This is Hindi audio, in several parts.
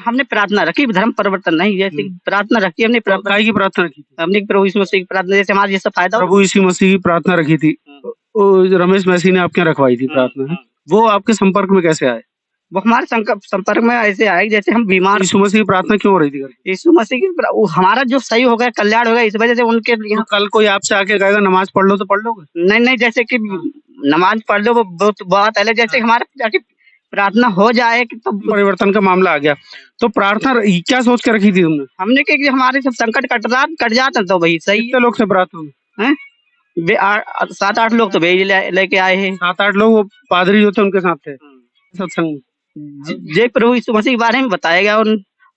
हमने प्रार्थना रखी, धर्म परिवर्तन नहीं, जैसे प्रार्थना रखी हमने। काय की प्रार्थना रखी थी? हमने प्रभु यीशु मसीह की प्रार्थना, जैसे हमारा जिससे फायदा हो। प्रभु यीशु मसीह की प्रार्थना रखी थी। रमेश मैसी ने आपके यहाँ रखवाई थी प्रार्थना। वो आपके संपर्क में कैसे आए? वो हमारे संपर्क में ऐसे आए जैसे हम बीमार। यीशु मसीह की प्रार्थना क्यों हो रही थी? यीशु मसीह की हमारा जो सही हो गया, कल्याण हो गया, इस वजह से उनके तो कल कोई आपसे आके कहेगा नमाज पढ़ लो तो पढ़ लोगे? नहीं, जैसे कि नमाज पढ़ लो वो बहुत पहले, जैसे हमारा जाके प्रार्थना हो जाए कि तो परिवर्तन का मामला आ गया। तो प्रार्थना क्या सोच के रखी थी तुमने? हमने कि हमारे सब संकट कट जाता तो वही सही। कितने लोग से प्रार्थना में? 7-8 लोग तो भेज लेके आए हैं। 7-8 लोग, वो पादरी जो थे उनके साथ थे सत्संग में। जय प्रभु यीशु मसीह के बारे में बताया गया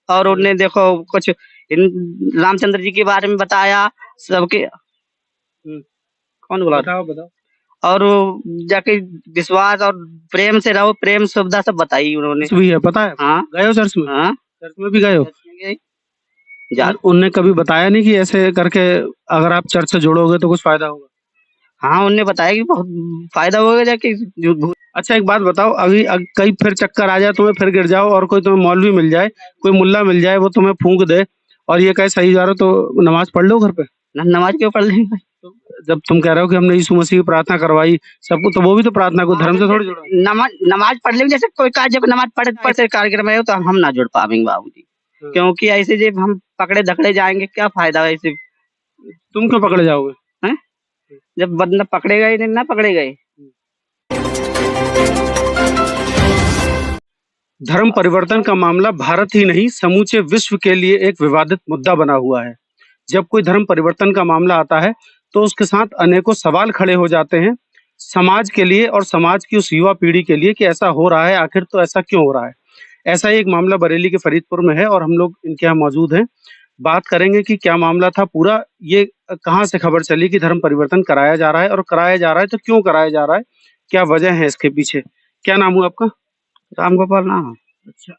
और उन्होंने देखो कुछ रामचंद्र जी के बारे में बताया सबके। कौन बोला? बताओ। और जाके विश्वास और प्रेम से रहो, प्रेम सुविधा सब बताई उन्होंने। भी है पता है? हाँ, गए हो चर्च में? हाँ, चर्च में भी गए हो? उनने कभी बताया नहीं कि ऐसे करके अगर आप चर्च से जुड़ोगे तो कुछ फायदा होगा? हाँ, उन्होंने बताया कि बहुत फायदा होगा जाके। अच्छा एक बात बताओ, अभी कहीं फिर चक्कर आ जाए तुम्हें, फिर गिर जाओ और कोई तुम्हें मौलवी मिल जाए, कोई मुल्ला मिल जाए, वो तुम्हें फूंक दे और ये कहे सही जा रहा, तो नमाज पढ़ लो घर पे? नमाज क्यों पढ़ लेंगे? जब तुम कह रहे हो कि हमने यीशु मसीह की प्रार्थना करवाई सबको, तो वो भी तो प्रार्थना को धर्म से थोड़ी जुड़ा। नमाज पढ़ लेंगे, जैसे कोई कहा जब नमाज पढ़ते कार्यक्रम है तो हम ना जुड़ पाएंगे बाबूजी, क्योंकि ऐसे जब हम पकड़े धकड़े जाएंगे क्या फायदा ऐसे। तुम क्यों पकड़े जाओगे? हैं? जब बंदा पकड़ेगा ही नहीं, ना पकड़े गए। धर्म परिवर्तन का मामला भारत ही नहीं समूचे विश्व के लिए एक विवादित मुद्दा बना हुआ है। जब कोई धर्म परिवर्तन का मामला आता है तो उसके साथ अनेकों सवाल खड़े हो जाते हैं समाज के लिए और समाज की उस युवा पीढ़ी के लिए कि ऐसा हो रहा है, आखिर तो ऐसा क्यों हो रहा है। ऐसा ही एक मामला बरेली के फरीदपुर में है और हम लोग इनके यहाँ मौजूद हैं। बात करेंगे कि क्या मामला था पूरा, ये कहाँ से खबर चली कि धर्म परिवर्तन कराया जा रहा है, और कराया जा रहा है तो क्यों कराया जा रहा है, क्या वजह है इसके पीछे। क्या नाम हुआ आपका? राम गोपाल नाम। अच्छा,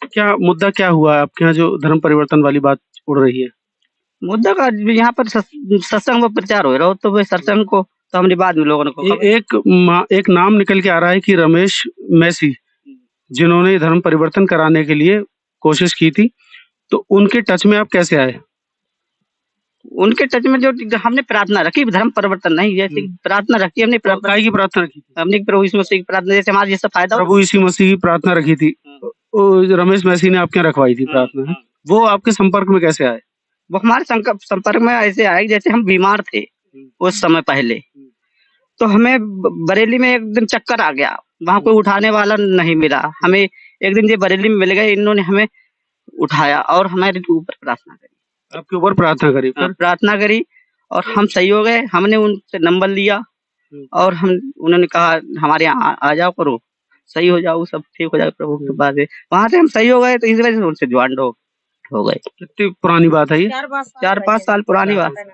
क्या मुद्दा क्या हुआ है आपके यहाँ जो धर्म परिवर्तन वाली बात उड़ रही है? मुद्दा का यहाँ पर सत्संग में प्रचार हो रहा हो तो वे सत्संग को तो हमने बाद में लोगों को एक नाम निकल के आ रहा है कि रमेश मैसी, जिन्होंने धर्म परिवर्तन कराने के लिए कोशिश की थी, तो उनके टच में आप कैसे आए? उनके टच में जो हमने प्रार्थना रखी, धर्म परिवर्तन नहीं, जैसे प्रार्थना रखी हमने। काय की प्रार्थना रखी? हमने प्रभु यीशु मसीह की प्रार्थना, जैसे हमारा जिससे फायदा। प्रभु यीशु मसीह की प्रार्थना रखी थी। रमेश मैसी ने आपके यहाँ रखवाई थी प्रार्थना। वो आपके संपर्क में कैसे आए? वो हमारे संपर्क में ऐसे आए जैसे हम बीमार थे उस समय पहले, तो हमें बरेली में एक दिन चक्कर आ गया, वहाँ कोई उठाने वाला नहीं मिला। हमें एक दिन जो बरेली में मिल गए, इन्होंने हमें उठाया और हमारे ऊपर प्रार्थना करी। आपके ऊपर प्रार्थना करी? प्रार्थना करी और हम सही हो गए। हमने उनसे नंबर लिया और उन्होंने कहा हमारे यहाँ आ जाओ, करो सही हो जाओ, सब ठीक हो जाए प्रभु के कृपा से। वहाँ से हम सही हो गए, तो इस वजह से उनसे ज्वाइन हो गए। कितनी पुरानी बात है ये? 4-5 साल पुरानी बात है।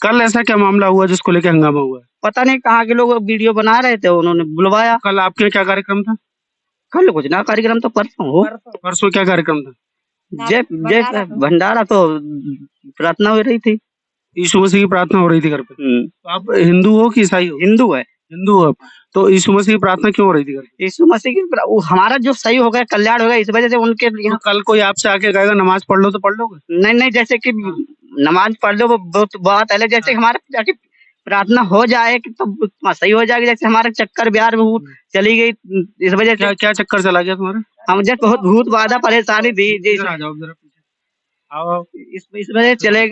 कल ऐसा क्या मामला हुआ जिसको लेकर हंगामा हुआ? पता नहीं कहाँ के लोग वीडियो बना रहे थे, उन्होंने बुलवाया। कल आपके क्या कार्यक्रम था? कल कुछ ना कार्यक्रम, तो परसों क्या कार्यक्रम था? जय भंडारा, तो प्रार्थना हो रही थी, यीशु मसीह की प्रार्थना हो रही थी घर पे। तो आप हिंदू हो कि ईसाई हो? हिंदू है। हिंदू हो। तो यीशु मसीह की प्रार्थना क्यों हो रही थी घर पे? यीशु मसीह की हमारा जो सही हो गया, कल्याण हो गया, इस वजह से उनके तो कल कोई आपसे आके कहेगा नमाज पढ़ लो तो पढ़ लोगे? नहीं, जैसे कि नमाज पढ़ लो वो बहुत पहले, जैसे हमारा जाके प्रार्थना हो जाए कि तो सही हो जाएगी। जैसे हमारे चक्कर बिहार में चली गई, इस वजह से। क्या चक्कर चला गया तुम्हारा? हम जब बहुत भूत बाधा परेशानी थी, इस वजह चले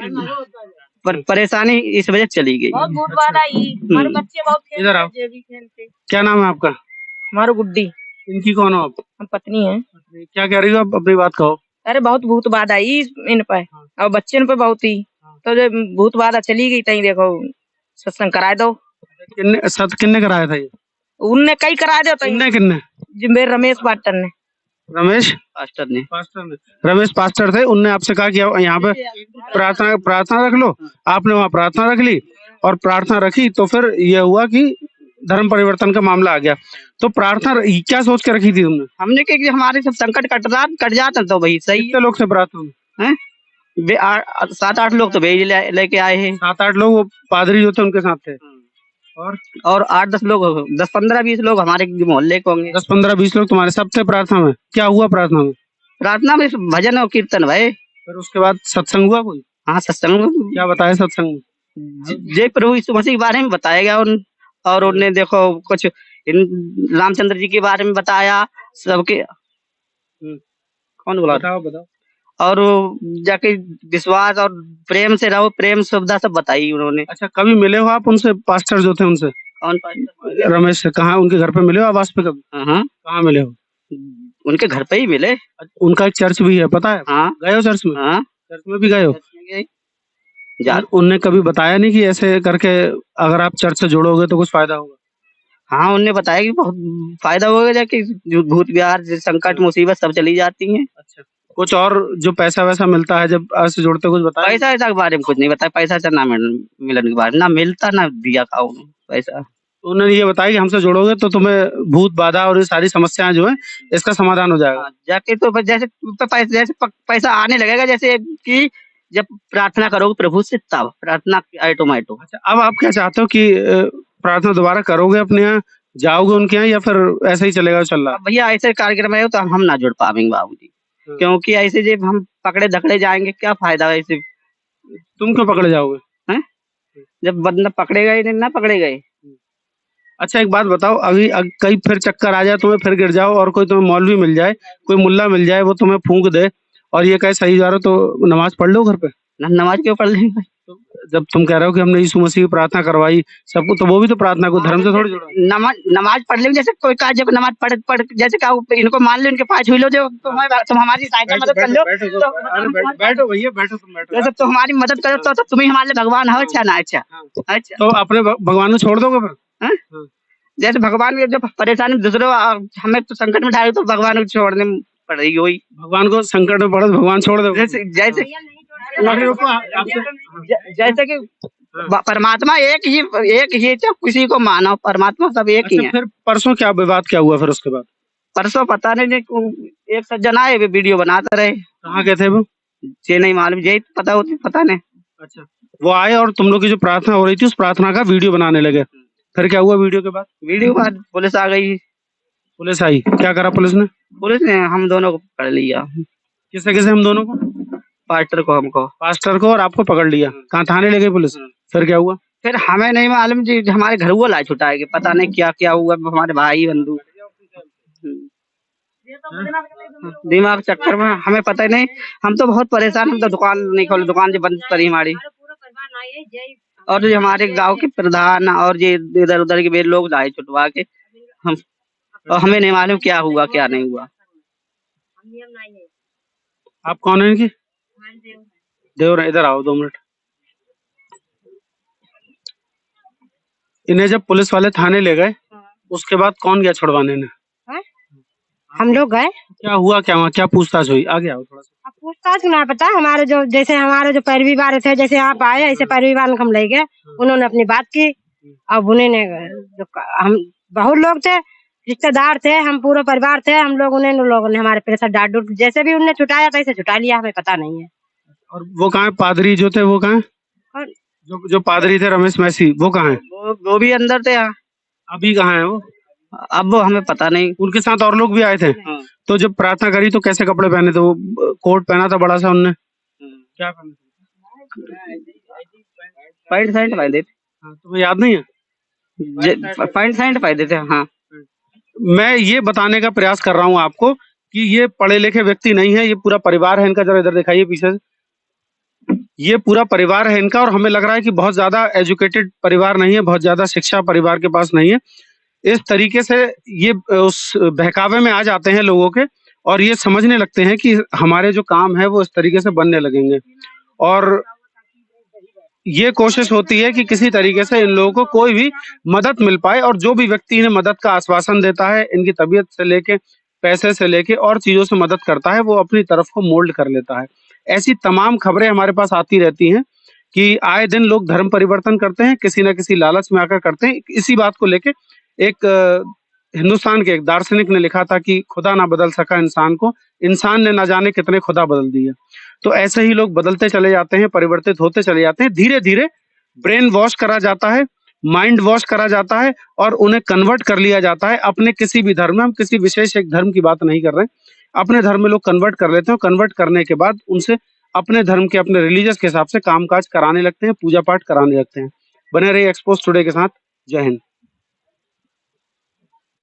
परेशानी, इस वजह चली गई। बहुत भूत बाधा आई, हमारे बच्चे बहुत खेलते। क्या नाम है आपका? हमारा गुड्डी। इनकी कौन हो आप? हम पत्नी है। क्या कह रही हो आप, अपनी बात कहो। अरे बहुत भूत बाधा आई इन पे और बच्चे पे बहुत ही, तो जब भूत बाधा चली गई तई देखो सत्संग कराए दो। किन्ने कराया था ये? उनने कई कराए दो। किन्ने? मेरे रमेश पास्टर ने। रमेश पास्टर ने रमेश पास्टर थे, उनने आपसे कहा कि यहाँ पे प्रार्थना रख लो। आपने वहाँ प्रार्थना रख ली और प्रार्थना रखी तो फिर यह हुआ कि धर्म परिवर्तन का मामला आ गया। तो प्रार्थना क्या सोच के रखी थी तुमने? हमने कि हमारे सब संकट कट जाता तो वही सही। कितने लोग से प्रार्थना में? 7-8 लोग तो भेज लेके आए हैं। 7-8 लोग, वो पादरी जो थे उनके साथ थे। और 8-10 लोग, 10-15-20 लोग हमारे मोहल्ले को होंगे। 10-15-20 लोग तुम्हारे सब थे प्रार्थना में? क्या हुआ प्रार्थना में? प्रार्थना में भजन और कीर्तन भाई। फिर उसके बाद सत्संग हुआ कोई? हाँ, सत्संग में क्या बताया सत्संग में? जय प्रभु यीशु मसीह के बारे में बताया गया और उन्होंने देखो कुछ रामचंद्र जी के बारे में बताया सबके। कौन बोला? बताओ। और जाके विश्वास और प्रेम से रहो, प्रेम सुविधा सब बताई उन्होंने। अच्छा, कभी मिले हो आप उनसे, पास्टर जो थे उनसे? कौन? रमेश से? कहाँ, उनके घर पे मिले हो आवास पे कभी? हाँ, कहाँ मिले हो? उनके घर पे ही मिले। उनका एक चर्च भी है, पता है? हाँ, गए हो चर्च में? हाँ, चर्च में भी गए हो? जा उनने कभी बताया नहीं कि ऐसे करके अगर आप चर्च से जुड़ोगे तो कुछ फायदा होगा? हाँ, उन्होंने बताया कि बहुत फायदा होगा, जाके जो भूत बिहार संकट मुसीबत सब चली जाती हैं। अच्छा, कुछ और जो पैसा वैसा मिलता है जब ऐसे जुड़ते हो, कुछ बताया? पैसा ऐसा के बारे में कुछ नहीं बताया। पैसा ऐसा ना मिलने के बारे में ना मिलता ना दिया खाओ पैसा। उन्होंने ये बताया कि हमसे जुड़ोगे तो तुम्हें भूत बाधा और ये सारी समस्याएं जो है इसका समाधान हो जाएगा। हाँ, जाके तो जैसे पैसा आने लगेगा, जैसे कि जब प्रार्थना करोगे प्रभु से तब प्रार्थना ऑटोमेटिक। अच्छा, अब आप क्या चाहते हो कि प्रार्थना दोबारा करोगे अपने यहाँ, जाओगे उनके यहाँ, या फिर ऐसे ही चलेगा चल रहा? भैया ऐसे कार्यक्रम है तो हम ना जुड़ पाएंगे बाबूजी, क्योंकि ऐसे जब हम पकड़े धकड़े जाएंगे क्या फायदा ऐसे। तुम क्यों पकड़े जाओगे? हैं? जब बंदा पकड़े गए ना पकड़े गए। अच्छा, एक बात बताओ, अभी कहीं फिर चक्कर आ जाए तुम्हें, फिर गिर जाओ और कोई तुम्हें मौलवी मिल जाए, कोई मुल्ला मिल जाए, वो तुम्हें फूंक दे और ये कहे सही जा रहे हो, तो नमाज पढ़ लो घर पे? नमाज क्यों पढ़ लेंगे? जब तुम कह रहे हो कि हमने यीशु मसीह की प्रार्थना करवाई सबको, तो वो भी तो प्रार्थना को धर्म से थोड़ी जुड़ा। नमाज पढ़ लेंगे, जैसे कोई कहा जब नमाज पढ़ जैसे क्या इनको मान लो, इनके पास छू लो, जो तुम हमारी सहायता मदद कर लो, बैठो भैया, बैठो, तुम बैठो। जैसे तुम हमारी मदद करो तो तुम ही हमारे भगवान हो। अच्छा ना? अच्छा, अच्छा, तो अपने भगवान को छोड़ दोगे फिर? जैसे भगवान की जब परेशानी दूसरों हमें तो संकट में डाले तो भगवान को छोड़ने पड़ेगी। वही भगवान को संकट में पड़े तो भगवान छोड़ दो। जैसे कि परमात्मा एक ही किसी को मानो, परमात्मा सब एक ही है। फिर परसों क्या विवाद क्या हुआ फिर उसके बाद? परसों पता नहीं, एक सज्जन आए वीडियो बनाते रहे। कहाँ गए थे वो? ये नहीं मालूम, यही पता नहीं। अच्छा, वो आए और तुम लोग की जो प्रार्थना हो रही थी उस प्रार्थना का वीडियो बनाने लगे, फिर क्या हुआ वीडियो के बाद? वीडियो के बाद पुलिस आ गई। पुलिस आई, क्या करा पुलिस ने? पुलिस ने हम दोनों को पकड़ लिया। किसे किसे? हम दोनों को? पास्टर को, हमको। पास्टर को और आपको पकड़ लिया, कहाँ थाने ले गई पुलिस? फिर क्या हुआ? फिर हमें नहीं मालूम जी, हमारे घर वो ला छुटाएगी, पता नहीं क्या क्या हुआ, हमारे भाई बंधु दिमाग चक्कर में हमें पता ही नहीं। हम तो बहुत परेशान, हम तो दुकान नहीं खोले, दुकान जो बंद करी हमारी। और जो हमारे गांव के प्रधान और ये इधर उधर के लोग लाए छुटवा के हम, और हमें नहीं मालूम क्या हुआ क्या नहीं हुआ। आप कौन है इनकी? देवर। इधर आओ 2 मिनट। इन्हें जब पुलिस वाले थाने ले गए उसके बाद कौन गया छुड़वाने ने? हम लोग गए। क्या हुआ, क्या वहाँ क्या पूछताछ हुई? आगे आओ थोड़ा सा। पूछताछ ना पता, हमारे जो जैसे हमारे जो पैरवी वाले थे, जैसे आप आए ऐसे पैरवी वाले को हम ले गए, उन्होंने अपनी बात की। अब उन्होंने हम बहुत लोग थे, रिश्तेदार थे, हम पूरा परिवार थे, हम लोग लोगों ने हमारे पैसा डांट डूट जैसे भी उन्हें छुटाया था ऐसे छुटा लिया, हमें पता नहीं है। और वो कहाँ है पादरी जो थे, वो कहाँ है? जो पादरी थे रमेश मैसी, वो कहाँ है? वो भी अंदर थे। अभी कहाँ है वो? अब वो हमें पता नहीं। उनके साथ और लोग भी आए थे? तो जब प्रार्थना करी तो कैसे कपड़े पहने थे? वो कोट पहना था बड़ा सा उनने? क्या पहना? पैंट शर्ट पहने थे। तुम्हें याद नहीं है? पैंट शर्ट पहने थे। हाँ, मैं ये बताने का प्रयास कर रहा हूँ आपको कि ये पढ़े लिखे व्यक्ति नहीं है, ये पूरा परिवार है इनका। जरा इधर दिखाइए पीछे से। ये पूरा परिवार है इनका, और हमें लग रहा है कि बहुत ज्यादा एजुकेटेड परिवार नहीं है, बहुत ज्यादा शिक्षा परिवार के पास नहीं है। इस तरीके से ये उस बहकावे में आ जाते हैं लोगों के, और ये समझने लगते हैं कि हमारे जो काम है वो इस तरीके से बनने लगेंगे, और ये कोशिश होती है कि किसी तरीके से इन लोगों को कोई भी मदद मिल पाए, और जो भी व्यक्ति इन्हें मदद का आश्वासन देता है, इनकी तबीयत से लेके पैसे से लेके और चीजों से मदद करता है, वो अपनी तरफ को मोल्ड कर लेता है। ऐसी तमाम खबरें हमारे पास आती रहती हैं कि आए दिन लोग धर्म परिवर्तन करते हैं, किसी न किसी लालच में आकर करते हैं। इसी बात को लेके एक हिंदुस्तान के एक दार्शनिक ने लिखा था कि खुदा ना बदल सका इंसान को, इंसान ने ना जाने कितने खुदा बदल दिए। तो ऐसे ही लोग बदलते चले जाते हैं, परिवर्तित होते चले जाते हैं, धीरे धीरे ब्रेन वॉश करा जाता है, माइंड वॉश करा जाता है, और उन्हें कन्वर्ट कर लिया जाता है अपने किसी भी धर्म में। हम किसी विशेष एक धर्म की बात नहीं कर रहे हैं, अपने धर्म में लोग कन्वर्ट कर लेते हैं, कन्वर्ट करने के बाद उनसे अपने धर्म के, अपने रिलीजियस के हिसाब से काम काज कराने लगते हैं, पूजा पाठ कराने लगते हैं। बने रहिए एक्सपोज टुडे के साथ। जय हिंद।